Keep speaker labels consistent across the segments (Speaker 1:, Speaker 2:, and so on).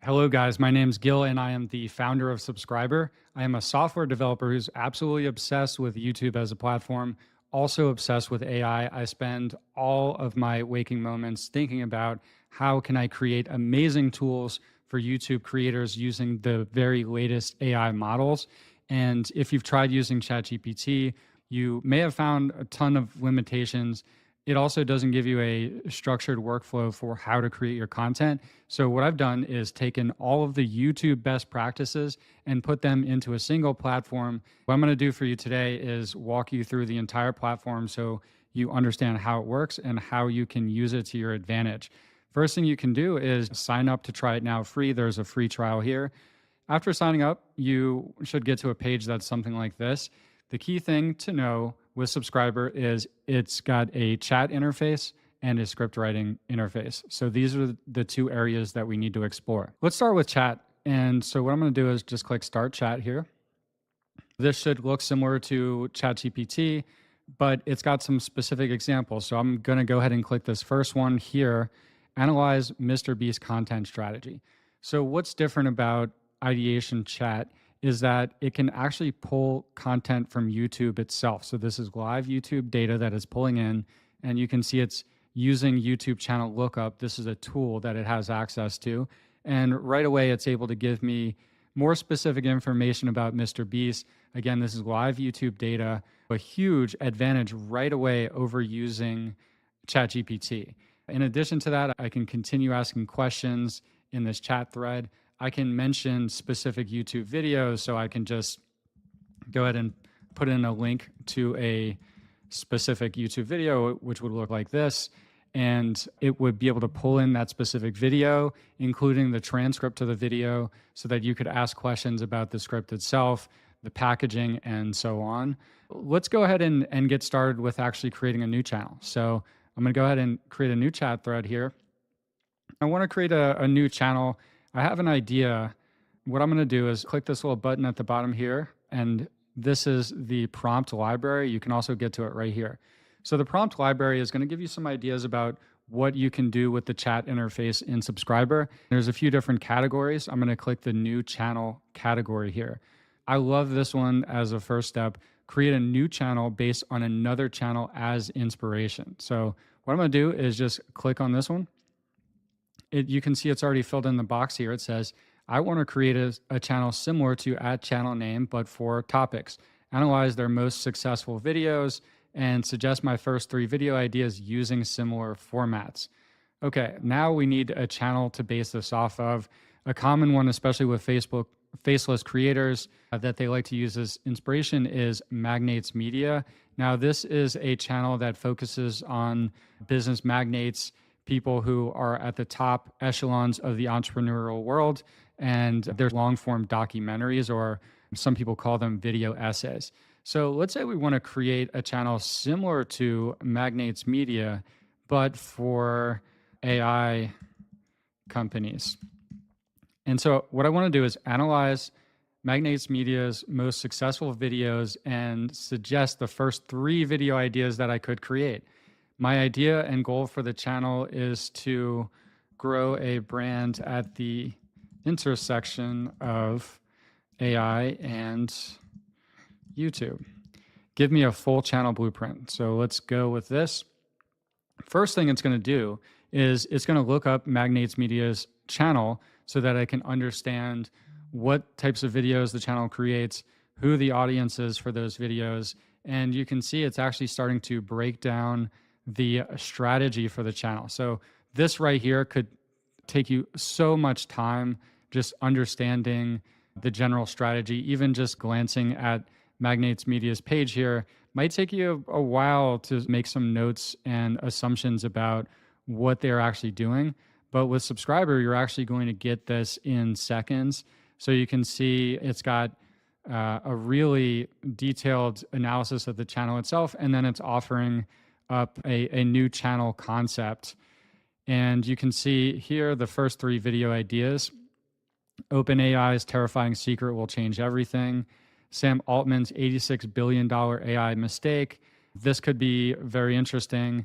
Speaker 1: Hello, guys. My name's Gil, and I am the founder of Subscriber. I am a software developer who's absolutely obsessed with YouTube as a platform, also obsessed with AI. I spend all of my waking moments thinking about how can I create amazing tools for YouTube creators using the very latest AI models. And if you've tried using ChatGPT, you may have found a ton of limitations. It also doesn't give you a structured workflow for how to create your content. So what I've done is taken all of the YouTube best practices and put them into a single platform. What I'm going to do for you today is walk you through the entire platform so you understand how it works and how you can use it to your advantage. First thing you can do is sign up to try it now free. There's a free trial here. After signing up, you should get to a page that's something like this. The key thing to know with Subscriber is it's got a chat interface and a script writing interface. So these are the two areas that we need to explore. Let's start with chat. And so what I'm going to do is just click Start Chat here. This should look similar to ChatGPT, but it's got some specific examples. So I'm going to go ahead and click this first one here, Analyze Mr. Beast Content Strategy. So what's different about Ideation Chat is that it can actually pull content from YouTube itself. So this is live YouTube data that is pulling in, and you can see it's using YouTube channel lookup. This is a tool that it has access to. And right away, it's able to give me more specific information about Mr. Beast. Again, this is live YouTube data, a huge advantage right away over using ChatGPT. In addition to that, I can continue asking questions in this chat thread. I can mention specific YouTube videos, so I can just go ahead and put in a link to a specific YouTube video, which would look like this, and it would be able to pull in that specific video, including the transcript of the video, so that you could ask questions about the script itself, the packaging, and so on. Let's go ahead and get started with actually creating a new channel. So I'm going to go ahead and create a new chat thread here. I want to create a new channel. I have an idea. What I'm going to do is click this little button at the bottom here, and this is the prompt library. You can also get to it right here. So the prompt library is going to give you some ideas about what you can do with the chat interface in Subscriber. There's a few different categories. I'm going to click the new channel category here. I love this one as a first step. Create a new channel based on another channel as inspiration. So what I'm going to do is just click on this one. You can see it's already filled in the box here. It says, I want to create a channel similar to @channel name, but for topics. Analyze their most successful videos and suggest my first 3 video ideas using similar formats. Okay, now we need a channel to base this off of. A common one, especially with Facebook faceless creators that they like to use as inspiration is Magnates Media. Now, this is a channel that focuses on business magnates, people who are at the top echelons of the entrepreneurial world, and they're long-form documentaries, or some people call them video essays. So let's say we want to create a channel similar to Magnates Media, but for AI companies. And so what I want to do is analyze Magnates Media's most successful videos and suggest the first 3 video ideas that I could create. My idea and goal for the channel is to grow a brand at the intersection of AI and YouTube. Give me a full channel blueprint. So let's go with this. First thing it's going to do is it's going to look up Magnates Media's channel so that I can understand what types of videos the channel creates, who the audience is for those videos. And you can see it's actually starting to break down the strategy for the channel. So this right here could take you so much time just understanding the general strategy. Even just glancing at Magnates Media's page here might take you a while to make some notes and assumptions about what they're actually doing. But with Subscriber, you're actually going to get this in seconds. So you can see it's got a really detailed analysis of the channel itself, and then it's offering up a new channel concept. And you can see here the first 3 video ideas. OpenAI's terrifying secret will change everything. Sam Altman's $86 billion AI mistake. This could be very interesting.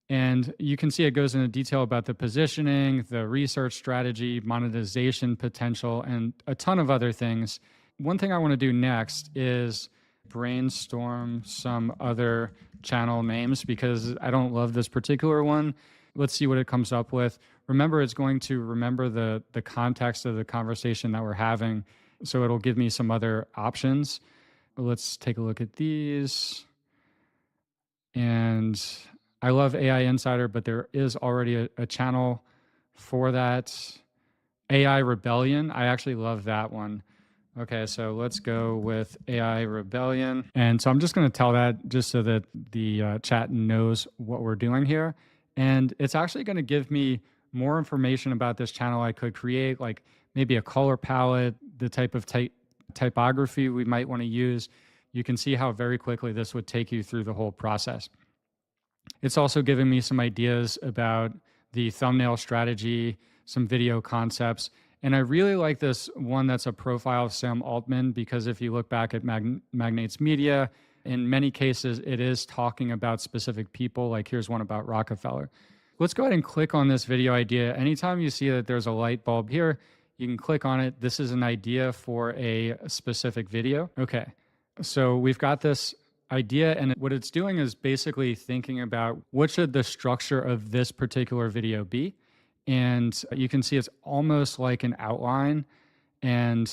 Speaker 1: And you can see it goes into detail about the positioning, the research strategy, monetization potential, and a ton of other things. One thing I want to do next is brainstorm some other channel names because I don't love this particular one. Let's see what it comes up with. Remember, it's going to remember the context of the conversation that we're having, so it'll give me some other options. Let's take a look at these. And I love AI Insider, but there is already a channel for that. AI Rebellion, I actually love that one. Okay, so let's go with AI Rebellion. And so I'm just going to tell that just so that the chat knows what we're doing here. And it's actually going to give me more information about this channel I could create, like maybe a color palette, the type of typography we might want to use. You can see how very quickly this would take you through the whole process. It's also giving me some ideas about the thumbnail strategy, some video concepts. And I really like this one that's a profile of Sam Altman, because if you look back at Magnates Media, in many cases, it is talking about specific people. Like here's one about Rockefeller. Let's go ahead and click on this video idea. Anytime you see that there's a light bulb here, you can click on it. This is an idea for a specific video. Okay, so we've got this idea, and what it's doing is basically thinking about what should the structure of this particular video be. And you can see it's almost like an outline. And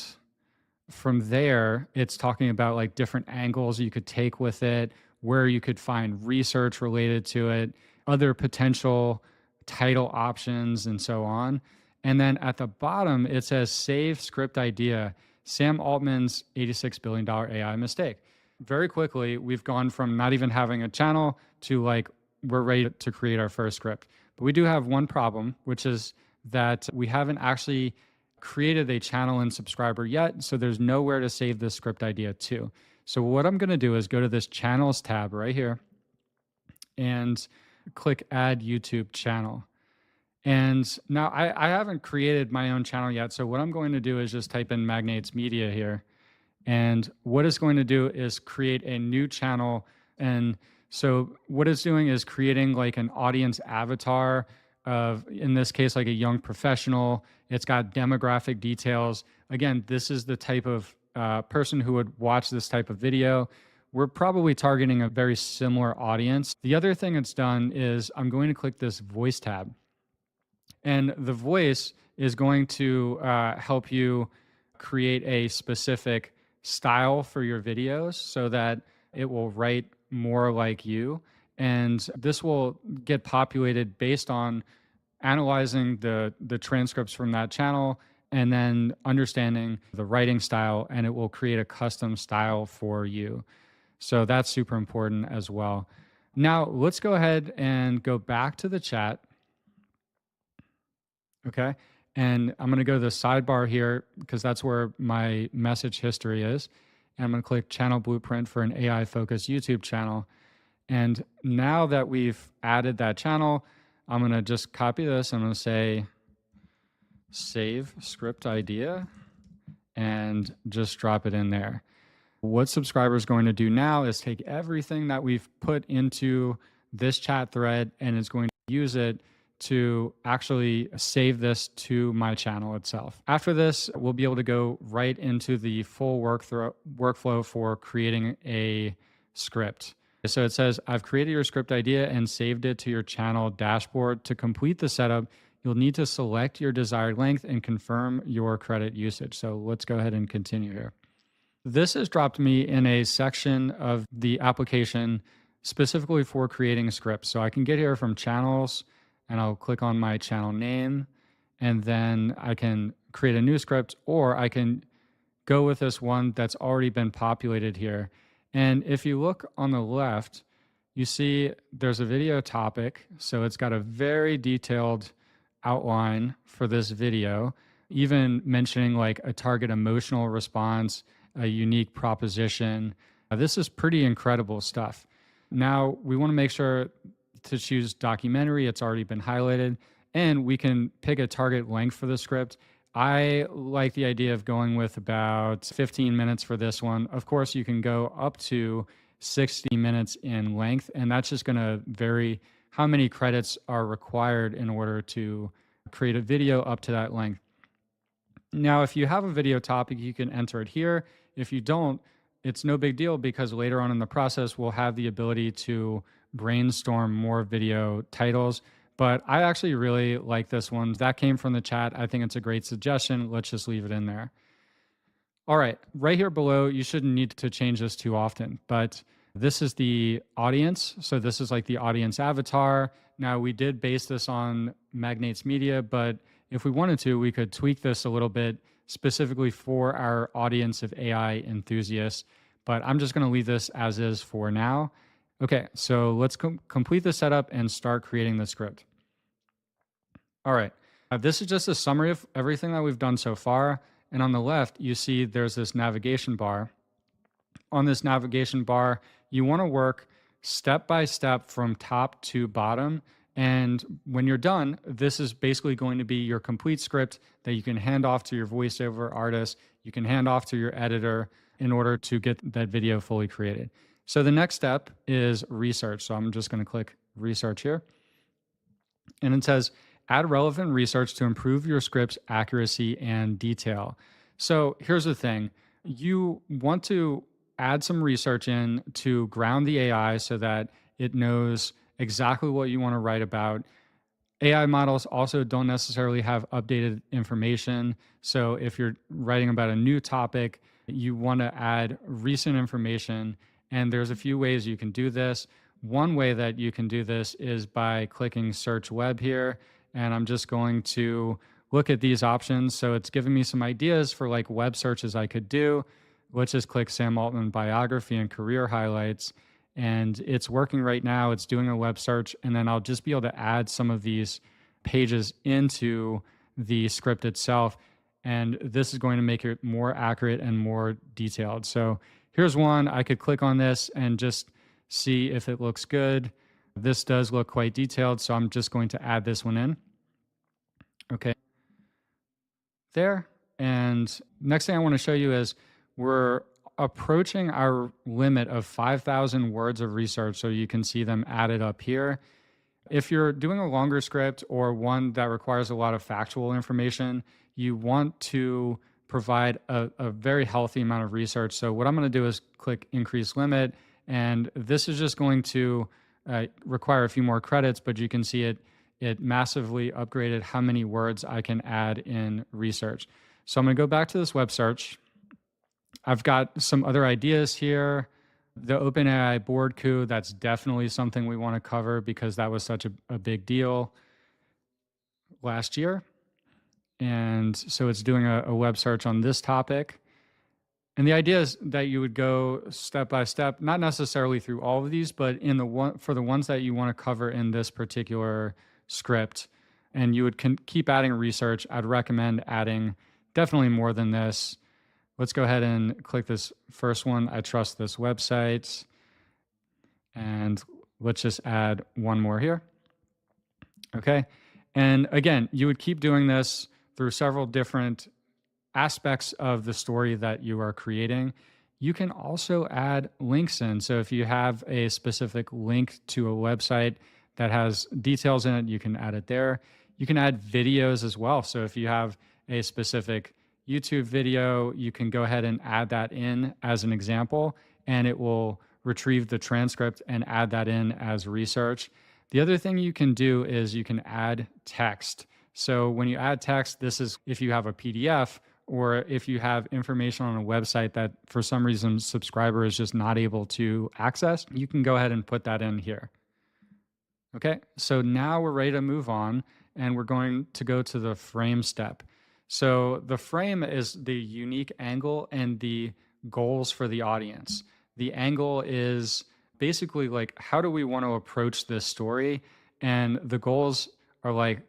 Speaker 1: from there, it's talking about like different angles you could take with it, where you could find research related to it, other potential title options, and so on. And then at the bottom, it says save script idea, Sam Altman's $86 billion AI mistake. Very quickly, we've gone from not even having a channel to like, we're ready to create our first script. But we do have one problem, which is that we haven't actually created a channel and subscriber yet. So there's nowhere to save this script idea to. So what I'm going to do is go to this channels tab right here and click add YouTube channel. And now I haven't created my own channel yet. So what I'm going to do is just type in Magnates Media here. And what it's going to do is create a new channel. And so what it's doing is creating like an audience avatar of, in this case, like a young professional. It's got demographic details. Again, this is the type of person who would watch this type of video. We're probably targeting a very similar audience. The other thing it's done is I'm going to click this voice tab. And the voice is going to help you create a specific style for your videos so that it will write more like you. And this will get populated based on analyzing the transcripts from that channel and then understanding the writing style, and it will create a custom style for you. So that's super important as well. Now let's go ahead and go back to the chat. Okay. And I'm going to go to the sidebar here because that's where my message history is. And I'm going to click channel blueprint for an AI focused YouTube channel. And now that we've added that channel, I'm going to just copy this. I'm going to say save script idea and just drop it in there. What subscriber is going to do now is take everything that we've put into this chat thread and is going to use it to actually save this to my channel itself. After this, we'll be able to go right into the full workflow for creating a script. So it says, I've created your script idea and saved it to your channel dashboard. To complete the setup, you'll need to select your desired length and confirm your credit usage. So let's go ahead and continue here. This has dropped me in a section of the application specifically for creating scripts. So I can get here from channels, and I'll click on my channel name, and then I can create a new script, or I can go with this one that's already been populated here. And if you look on the left, you see there's a video topic. So it's got a very detailed outline for this video, even mentioning like a target emotional response, a unique proposition. This is pretty incredible stuff. Now we want to make sure to choose documentary. It's already been highlighted, and we can pick a target length for the script. I like the idea of going with about 15 minutes for this one. Of course, you can go up to 60 minutes in length, and that's just going to vary how many credits are required in order to create a video up to that length. Now, if you have a video topic, you can enter it here. If you don't, it's no big deal because later on in the process, we'll have the ability to brainstorm more video titles. But I actually really like this one. That came from the chat. I think it's a great suggestion. Let's just leave it in there. All right, right here below, you shouldn't need to change this too often, but this is the audience. So this is like the audience avatar. Now we did base this on Magnates Media, but if we wanted to, we could tweak this a little bit specifically for our audience of AI enthusiasts, but I'm just gonna leave this as is for now. Okay, so let's complete the setup and start creating the script. All right, this is just a summary of everything that we've done so far. And on the left, you see there's this navigation bar. On this navigation bar, you want to work step by step from top to bottom. And when you're done, this is basically going to be your complete script that you can hand off to your voiceover artist. You can hand off to your editor in order to get that video fully created. So the next step is research. So I'm just going to click research here. And it says, add relevant research to improve your script's accuracy and detail. So here's the thing. You want to add some research in to ground the AI so that it knows exactly what you want to write about. AI models also don't necessarily have updated information. So if you're writing about a new topic, you want to add recent information. And there's a few ways you can do this. One way that you can do this is by clicking search web here. And I'm just going to look at these options. So it's giving me some ideas for like web searches I could do. Let's just click Sam Altman biography and career highlights. And it's working right now. It's doing a web search. And then I'll just be able to add some of these pages into the script itself. And this is going to make it more accurate and more detailed. So here's one. I could click on this and just see if it looks good. This does look quite detailed, so I'm just going to add this one in. Okay, there. And next thing I want to show you is we're approaching our limit of 5,000 words of research, so you can see them added up here. If you're doing a longer script or one that requires a lot of factual information, you want to provide a very healthy amount of research. So what I'm going to do is click increase limit, and this is just going to require a few more credits, but you can see it massively upgraded how many words I can add in research. So I'm going to go back to this web search. I've got some other ideas here. The OpenAI board coup, that's definitely something we want to cover because that was such a big deal last year. And so it's doing a web search on this topic. And the idea is that you would go step by step, not necessarily through all of these, but for the ones that you want to cover in this particular script, and you would keep adding research. I'd recommend adding definitely more than this. Let's go ahead and click this first one. I trust this website. And let's just add one more here. Okay. And again, you would keep doing this through several different aspects of the story that you are creating. You can also add links in. So if you have a specific link to a website that has details in it, you can add it there. You can add videos as well. So if you have a specific YouTube video, you can go ahead and add that in as an example, and it will retrieve the transcript and add that in as research. The other thing you can do is you can add text. So when you add text, this is if you have a PDF or if you have information on a website that for some reason subscriber is just not able to access, you can go ahead and put that in here. Okay, so now we're ready to move on, and we're going to go to the frame step. So the frame is the unique angle and the goals for the audience. The angle is basically like, how do we want to approach this story? And the goals are like,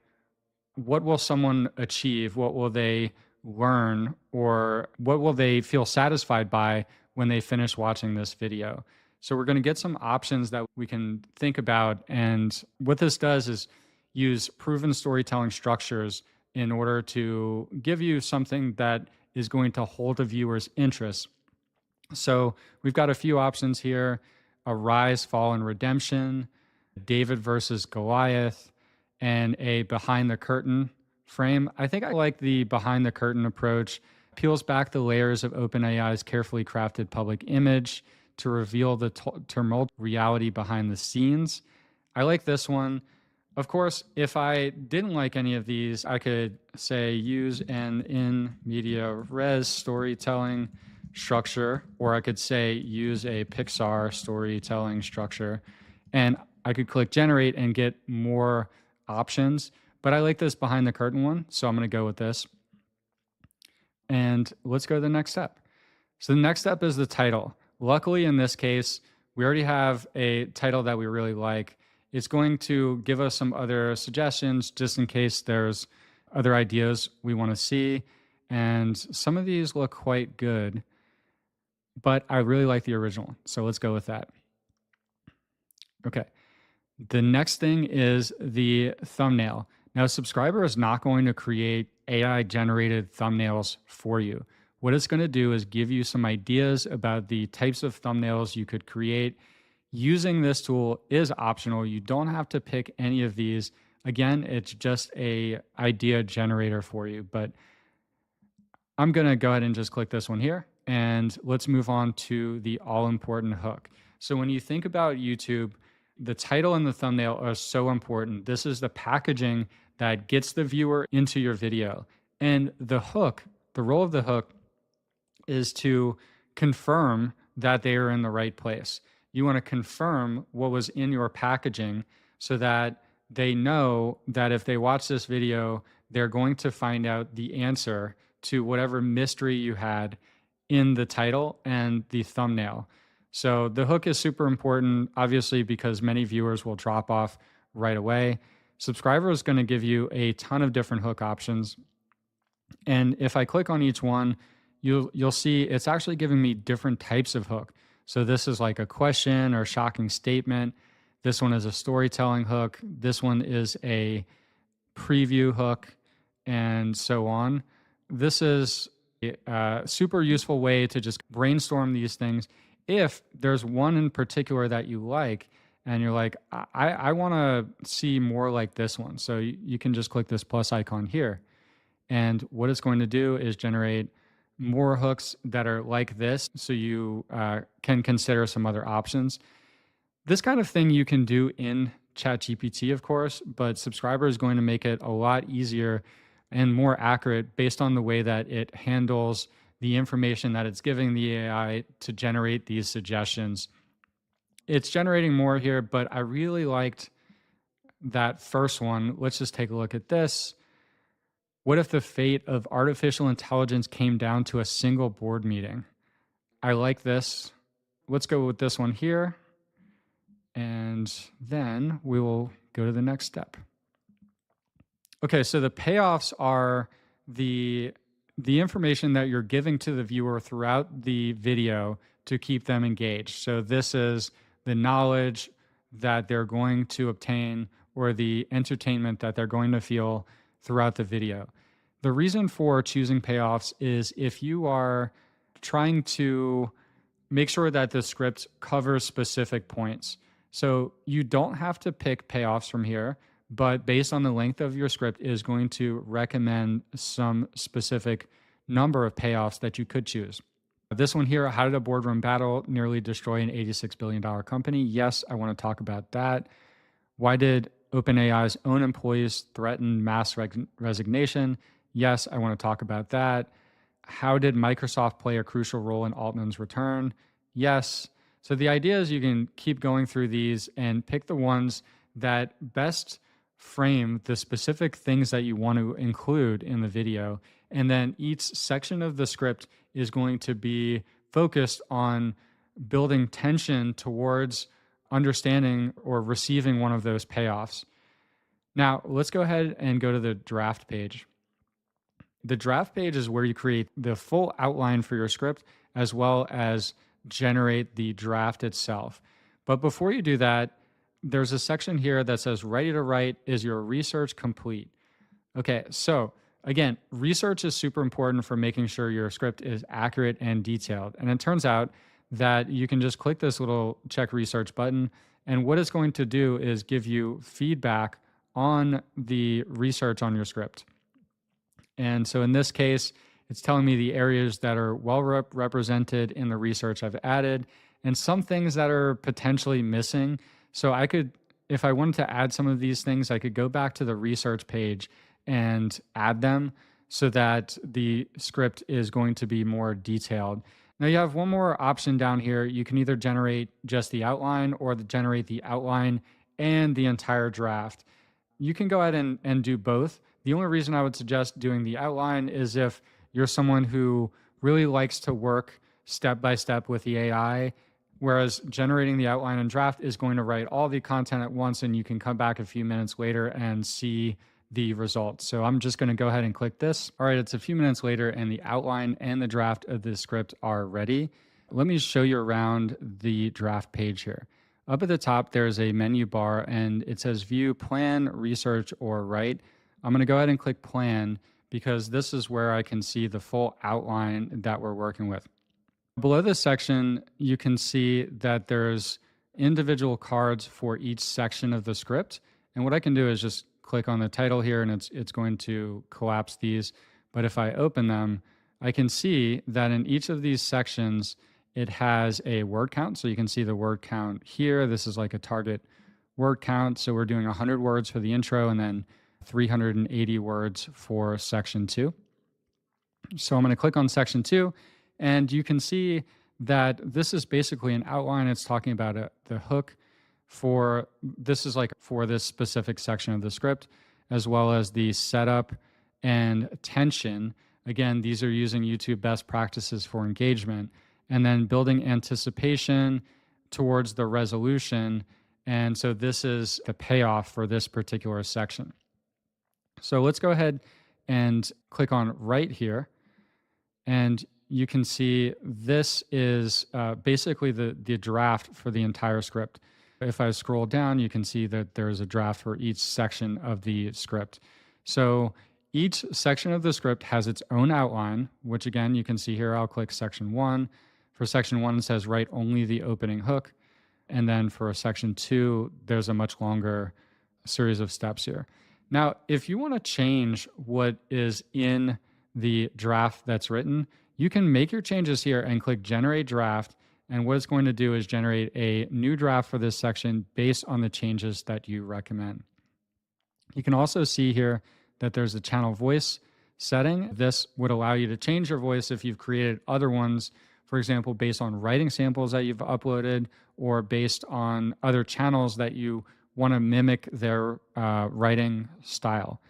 Speaker 1: what will someone achieve? What will they learn? Or what will they feel satisfied by when they finish watching this video? So we're going to get some options that we can think about. And what this does is use proven storytelling structures in order to give you something that is going to hold a viewer's interest. So we've got a few options here: a rise, fall, and redemption, David versus Goliath, and a behind the curtain frame. I think I like the behind the curtain approach. Peels back the layers of OpenAI's carefully crafted public image to reveal the tumult reality behind the scenes. I like this one. Of course, if I didn't like any of these, I could say use an in media res storytelling structure, or I could say use a Pixar storytelling structure. And I could click generate and get more options. But I like this behind the curtain one, so I'm going to go with this. And let's go to the next step. So the next step is the title. Luckily, in this case, we already have a title that we really like. It's going to give us some other suggestions just in case there's other ideas we want to see. And some of these look quite good, but I really like the original. So let's go with that. Okay. The next thing is the thumbnail. Now, Subscriber is not going to create AI generated thumbnails for you. What it's going to do is give you some ideas about the types of thumbnails you could create. Using this tool is optional. You don't have to pick any of these. Again, it's just a idea generator for you, but I'm going to go ahead and just click this one here, and let's move on to the all-important hook. So when you think about YouTube, the title and the thumbnail are so important. This is the packaging that gets the viewer into your video. And the hook, the role of the hook is to confirm that they are in the right place. You want to confirm what was in your packaging so that they know that if they watch this video, they're going to find out the answer to whatever mystery you had in the title and the thumbnail. So the hook is super important, obviously, because many viewers will drop off right away. Subscriber is going to give you a ton of different hook options. And if I click on each one, you'll see it's actually giving me different types of hook. So this is like a question or shocking statement. This one is a storytelling hook. This one is a preview hook, and so on. This is a super useful way to just brainstorm these things. If there's one in particular that you like, and you're like, I want to see more like this one. So you can just click this plus icon here. And what it's going to do is generate more hooks that are like this, so you can consider some other options. This kind of thing you can do in ChatGPT, of course, but Subscriber is going to make it a lot easier and more accurate based on the way that it handles the information that it's giving the AI to generate these suggestions. It's generating more here, but I really liked that first one. Let's just take a look at this. What if the fate of artificial intelligence came down to a single board meeting? I like this. Let's go with this one here. And then we will go to the next step. Okay, so the payoffs are the information that you're giving to the viewer throughout the video to keep them engaged. So this is the knowledge that they're going to obtain or the entertainment that they're going to feel throughout the video. The reason for choosing payoffs is if you are trying to make sure that the script covers specific points. So you don't have to pick payoffs from here, but based on the length of your script is going to recommend some specific number of payoffs that you could choose. This one here, how did a boardroom battle nearly destroy an $86 billion company? Yes, I want to talk about that. Why did OpenAI's own employees threaten mass resignation? Yes, I want to talk about that. How did Microsoft play a crucial role in Altman's return? Yes. So the idea is you can keep going through these and pick the ones that best frame the specific things that you want to include in the video. And then each section of the script is going to be focused on building tension towards understanding or receiving one of those payoffs. Now, let's go ahead and go to the draft page. The draft page is where you create the full outline for your script as well as generate the draft itself. But before you do that, there's a section here that says ready to write. Is your research complete? Okay, so again, research is super important for making sure your script is accurate and detailed. And it turns out that you can just click this little check research button And what it's going to do is give you feedback on the research on your script. And so in this case, it's telling me the areas that are well represented in the research I've added and some things that are potentially missing. So I could, if I wanted to add some of these things, I could go back to the research page and add them so that the script is going to be more detailed. Now you have one more option down here. You can either generate just the outline or generate the outline and the entire draft. You can go ahead and do both. The only reason I would suggest doing the outline is if you're someone who really likes to work step by step with the AI, whereas generating the outline and draft is going to write all the content at once and you can come back a few minutes later and see the results. So I'm just going to go ahead and click this. All right, it's a few minutes later and the outline and the draft of the script are ready. Let me show you around the draft page here. Up at the top, there's a menu bar and it says view, plan, research, or write. I'm going to go ahead and click plan because this is where I can see the full outline that we're working with. Below this section, you can see that there's individual cards for each section of the script. And what I can do is just click on the title here and it's going to collapse these. But if I open them, I can see that in each of these sections, it has a word count. So you can see the word count here. This is like a target word count. So we're doing 100 words for the intro and then 380 words for section 2. So I'm going to click on section 2 and you can see that this is basically an outline. It's talking about the hook for, this is like for this specific section of the script, as well as the setup and tension. Again, these are using YouTube best practices for engagement, and then building anticipation towards the resolution. And so this is the payoff for this particular section. So let's go ahead and click on right here. And you can see this is basically the draft for the entire script. If I scroll down, you can see that there's a draft for each section of the script. So each section of the script has its own outline, which again, you can see here, I'll click section 1. For section 1, it says write only the opening hook. And then for section 2, there's a much longer series of steps here. Now, if you want to change what is in the draft that's written, you can make your changes here and click generate draft. And what it's going to do is generate a new draft for this section based on the changes that you recommend. You can also see here that there's a channel voice setting. This would allow you to change your voice if you've created other ones, for example, based on writing samples that you've uploaded or based on other channels that you want to mimic their writing style.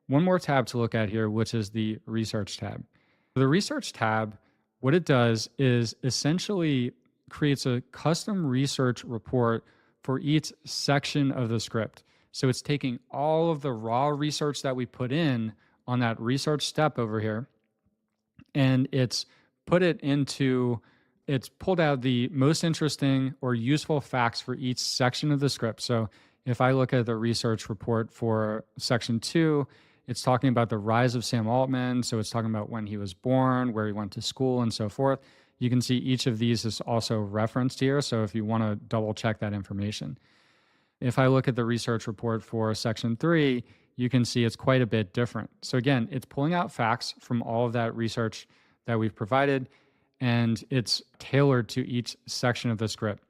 Speaker 1: One more tab to look at here, which is the research tab. The research tab, what it does is essentially creates a custom research report for each section of the script. So it's taking all of the raw research that we put in on that research step over here, and it's pulled out the most interesting or useful facts for each section of the script. So if I look at the research report for section 2, it's talking about the rise of Sam Altman. So it's talking about when he was born, where he went to school, and so forth. You can see each of these is also referenced here. So if you want to double check that information. If I look at the research report for section 3, you can see it's quite a bit different. So again, it's pulling out facts from all of that research that we've provided, and it's tailored to each section of the script.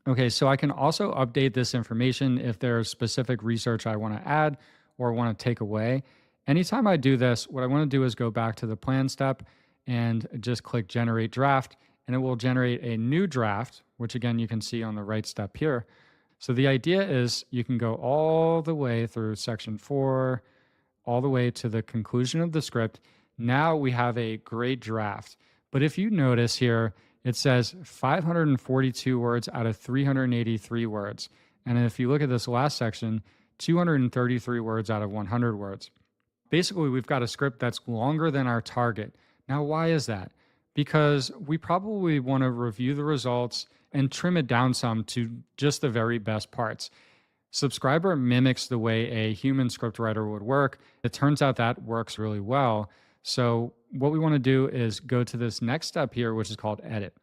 Speaker 1: Okay, so I can also update this information if there's specific research I want to add or want to take away. Anytime I do this, what I want to do is go back to the plan step and just click generate draft, and it will generate a new draft, which again, you can see on the right step here. So the idea is you can go all the way through section 4, all the way to the conclusion of the script. Now we have a great draft. But if you notice here, it says 542 words out of 383 words. And if you look at this last section, 233 words out of 100 words. Basically, we've got a script that's longer than our target. Now, why is that? Because we probably want to review the results and trim it down some to just the very best parts. Subscriber mimics the way a human scriptwriter would work. It turns out that works really well. So what we want to do is go to this next step here, which is called edit.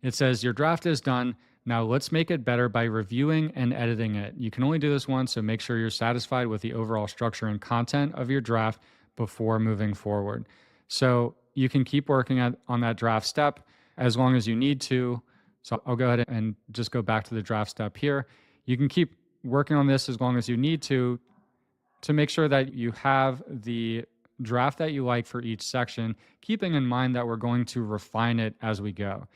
Speaker 1: It says your draft is done. Now let's make it better by reviewing and editing it. You can only do this once, so make sure you're satisfied with the overall structure and content of your draft before moving forward. So you can keep working on that draft step as long as you need to. So I'll go ahead and just go back to the draft step here. You can keep working on this as long as you need to make sure that you have the draft that you like for each section, keeping in mind that we're going to refine it as we go.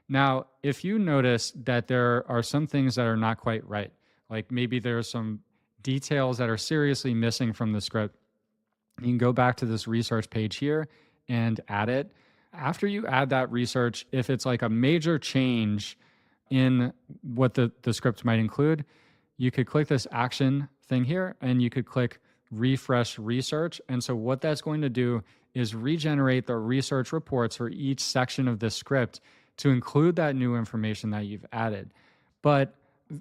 Speaker 1: Now, if you notice that there are some things that are not quite right, like maybe there are some details that are seriously missing from the script, you can go back to this research page here and add it. After you add that research, if it's like a major change in what the script might include, you could click this action thing here and you could click refresh research. And so what that's going to do is regenerate the research reports for each section of the script to include that new information that you've added. But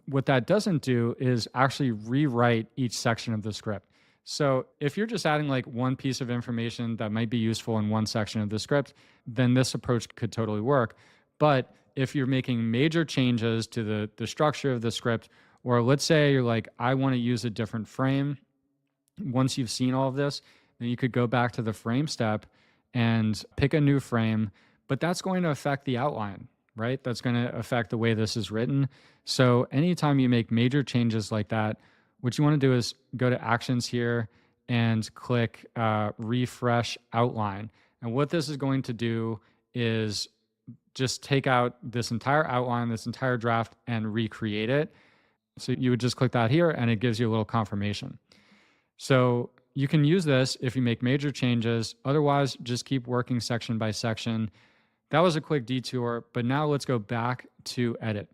Speaker 1: what that doesn't do is actually rewrite each section of the script. So if you're just adding like one piece of information that might be useful in one section of the script, then this approach could totally work. But if you're making major changes to the structure of the script, or let's say you're like, I want to use a different frame. Once you've seen all of this, then you could go back to the frame step and pick a new frame, but that's going to affect the outline, right? That's going to affect the way this is written. So anytime you make major changes like that, what you want to do is go to actions here and click refresh outline. And what this is going to do is just take out this entire outline, this entire draft, and recreate it. So you would just click that here and it gives you a little confirmation. So you can use this if you make major changes. Otherwise, just keep working section by section. That was a quick detour, but now let's go back to edit.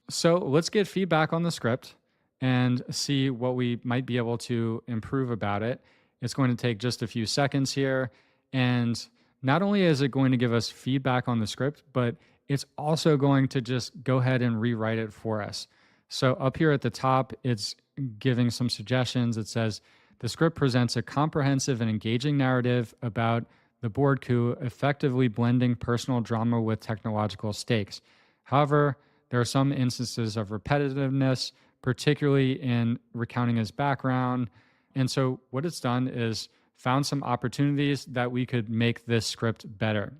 Speaker 1: So let's get feedback on the script and see what we might be able to improve about it. It's going to take just a few seconds here. And not only is it going to give us feedback on the script, but it's also going to just go ahead and rewrite it for us. So up here at the top, it's giving some suggestions. It says, the script presents a comprehensive and engaging narrative about the board coup, effectively blending personal drama with technological stakes. However, there are some instances of repetitiveness, particularly in recounting his background. And so what it's done is found some opportunities that we could make this script better.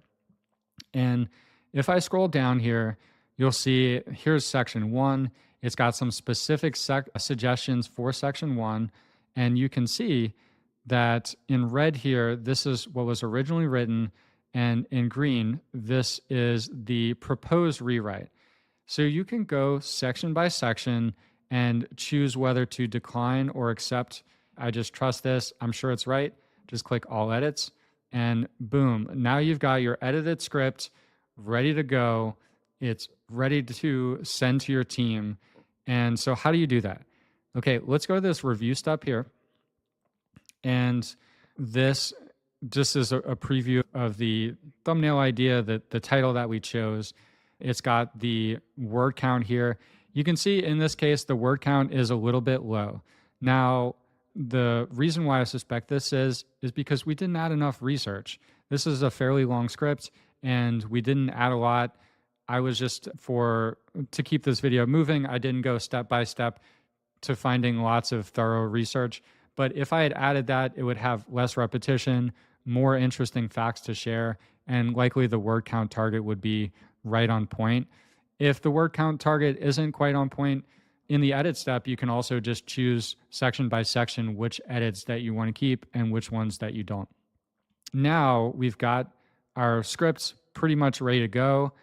Speaker 1: And if I scroll down here, you'll see here's section 1. It's got some specific suggestions for section 1. And you can see that in red here, this is what was originally written. And in green, this is the proposed rewrite. So you can go section by section and choose whether to decline or accept. I just trust this. I'm sure it's right. Just click all edits and boom. Now you've got your edited script ready to go. It's ready to send to your team. And so how do you do that? Okay, let's go to this review step here. And this just is a preview of the thumbnail idea, the title that we chose. It's got the word count here. You can see in this case, the word count is a little bit low. Now, the reason why I suspect this is because we didn't add enough research. This is a fairly long script and we didn't add a lot. I was just to keep this video moving, I didn't go step by step to finding lots of thorough research. But if I had added that, it would have less repetition, more interesting facts to share, and likely the word count target would be right on point. If the word count target isn't quite on point, in the edit step, you can also just choose section by section which edits that you want to keep and which ones that you don't. Now we've got our scripts pretty much ready to go.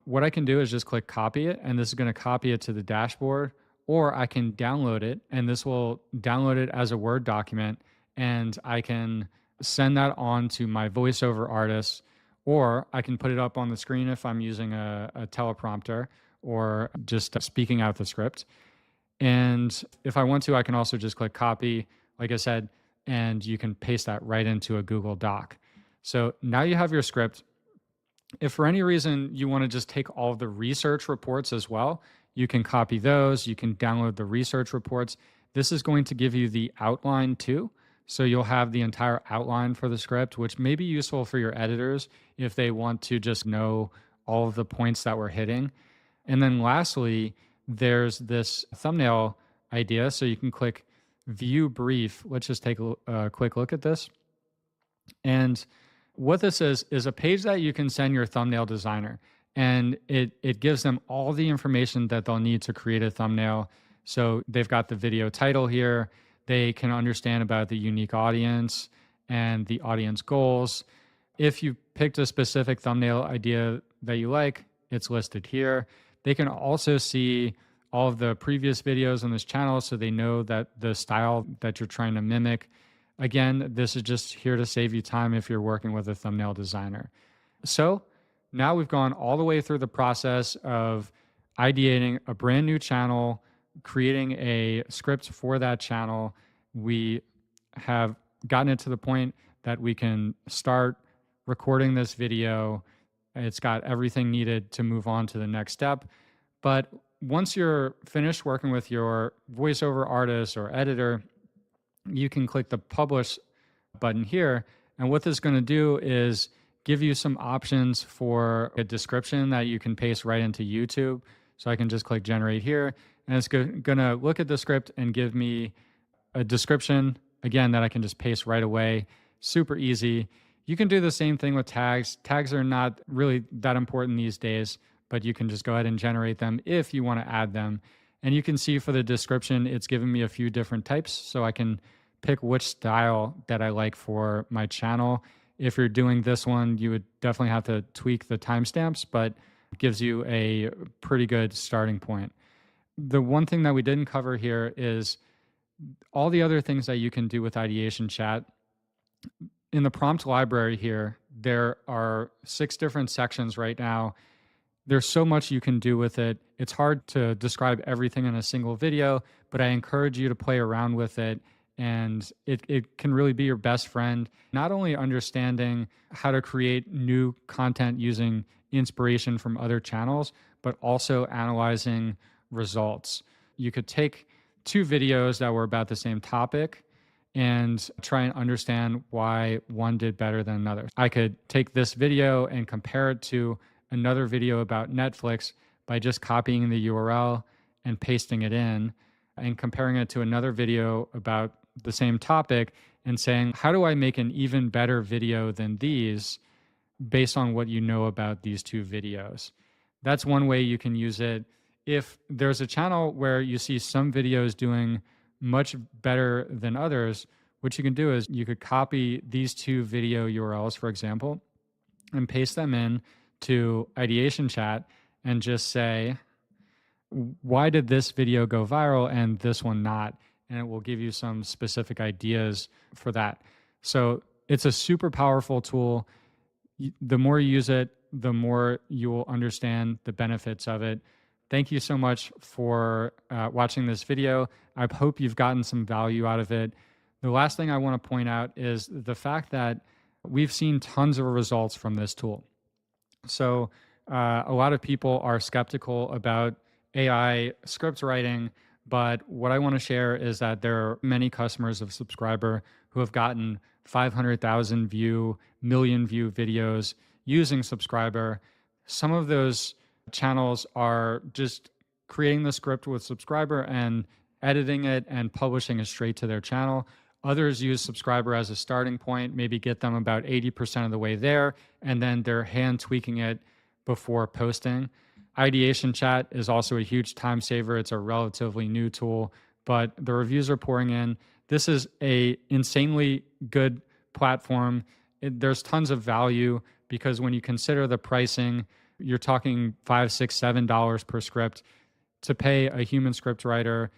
Speaker 1: What I can do is just click copy it, and this is going to copy it to the dashboard, or I can download it, and this will download it as a Word document, and I can send that on to my voiceover artist, or I can put it up on the screen if I'm using a teleprompter or just speaking out the script. And if I want to, I can also just click copy, like I said, and you can paste that right into a Google Doc. So now you have your script. If for any reason you want to just take all of the research reports as well, you can copy those. You can download the research reports. This is going to give you the outline too. So you'll have the entire outline for the script, which may be useful for your editors if they want to just know all of the points that we're hitting. And then lastly, there's this thumbnail idea. So you can click view brief. Let's just take a quick look at this. And what this is a page that you can send your thumbnail designer. And it gives them all the information that they'll need to create a thumbnail. So they've got the video title here. They can understand about the unique audience and the audience goals. If you picked a specific thumbnail idea that you like, it's listed here. They can also see all of the previous videos on this channel so they know that the style that you're trying to mimic. Again, this is just here to save you time if you're working with a thumbnail designer. So now we've gone all the way through the process of ideating a brand new channel, creating a script for that channel. We have gotten it to the point that we can start recording this video. It's got everything needed to move on to the next step. But once you're finished working with your voiceover artist or editor, you can click the publish button here. And what this is going to do is give you some options for a description that you can paste right into YouTube. So I can just click generate here, and it's going to look at the script and give me a description, again, that I can just paste right away. Super easy. You can do the same thing with tags. Tags are not really that important these days, but you can just go ahead and generate them if you want to add them. And you can see for the description, it's given me a few different types, so I can pick which style that I like for my channel. If you're doing this one, you would definitely have to tweak the timestamps, but it gives you a pretty good starting point. The one thing that we didn't cover here is all the other things that you can do with Ideation Chat. In the prompt library here, there are 6 different sections right now. There's so much you can do with it. It's hard to describe everything in a single video, but I encourage you to play around with it. And it can really be your best friend, not only understanding how to create new content using inspiration from other channels, but also analyzing results. You could take 2 videos that were about the same topic and try and understand why one did better than another. I could take this video and compare it to another video about Netflix by just copying the URL and pasting it in, and comparing it to another video about the same topic and saying, how do I make an even better video than these based on what you know about these 2 videos? That's one way you can use it. If there's a channel where you see some videos doing much better than others, what you can do is you could copy these 2 video URLs, for example, and paste them in to Ideation Chat and just say, why did this video go viral and this one not? And it will give you some specific ideas for that. So it's a super powerful tool. The more you use it, the more you will understand the benefits of it. Thank you so much for watching this video. I hope you've gotten some value out of it. The last thing I want to point out is the fact that we've seen tons of results from this tool. So a lot of people are skeptical about AI script writing, but what I want to share is that there are many customers of Subscriber who have gotten 500,000 view, million view videos using Subscriber. Some of those channels are just creating the script with Subscriber and editing it and publishing it straight to their channel. Others use Subscriber as a starting point, maybe get them about 80% of the way there, and then they're hand tweaking it before posting. Ideation Chat is also a huge time saver. It's a relatively new tool, but the reviews are pouring in. This is a insanely good platform. There's tons of value because when you consider the pricing, you're talking $5, $6, $7 per script. To pay a human script writer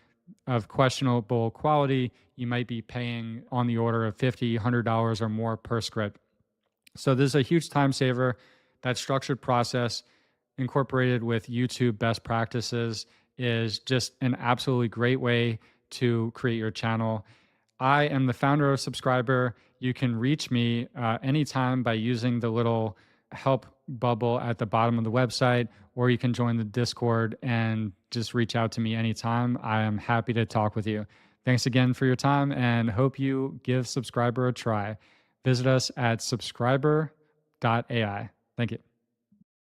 Speaker 1: of questionable quality, you might be paying on the order of $50, $100 or more per script. So this is a huge time saver. That structured process incorporated with YouTube best practices is just an absolutely great way to create your channel. I am the founder of Subscriber. You can reach me anytime by using the little help bubble at the bottom of the website, or you can join the Discord and just reach out to me anytime. I am happy to talk with you. Thanks again for your time and hope you give Subscriber a try. Visit us at subscriber.ai. Thank you.